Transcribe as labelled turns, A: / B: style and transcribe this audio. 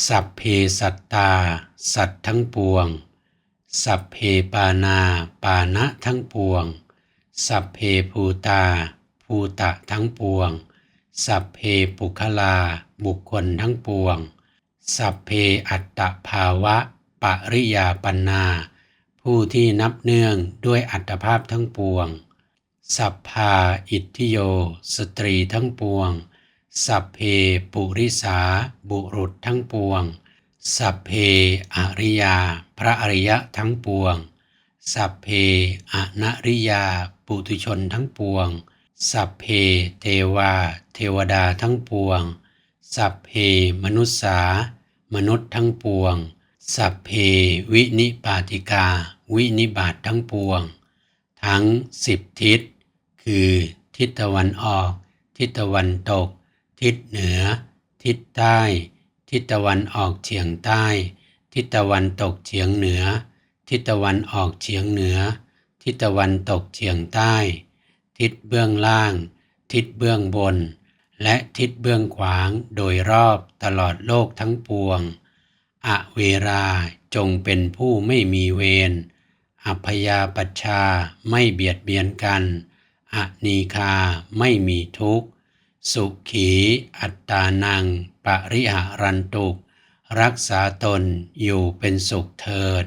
A: สัพเพสัตตาสัตว์ทั้งปวงสัพเพปานาปานะทั้งปวงสัพเพภูตาภูตะทั้งปวงสัพเพปุคลาบุคคลทั้งปวงสัพเพอัตตภาวะปริยาปันนาผู้ที่นับเนื่องด้วยอัตภาพทั้งปวงสัพพาอิทธิโยสตรีทั้งปวงสัพเพปุริสาบุรุษทั้งปวงสัพเพอริยาพระอริยะทั้งปวงสัพเพอนริยาปุถุชนทั้งปวงสัพเพเทวาเทวดาทั้งปวงสัพเพมนุสสามนุษย์ทั้งปวงสัพเพวินิปาติกาวินิบาตทั้งปวงทั้ง10ทิศคือทิศตะวันออกทิศตะวันตกทิศเหนือทิศใต้ทิศตะวันออกเฉียงใต้ทิศตะวันตกเฉียงเหนือทิศตะวันออกเฉียงเหนือทิศตะวันตกเฉียงใต้ทิศเบื้องล่างทิศเบื้องบนและทิศเบื้องขวางโดยรอบตลอดโลกทั้งปวงอเวราจงเป็นผู้ไม่มีเวรอัพยาปัชชาไม่เบียดเบียนกันอนีฆาไม่มีทุกข์สุขีอัตตานังปริหารันตุรักษาตนอยู่เป็นสุขเถิด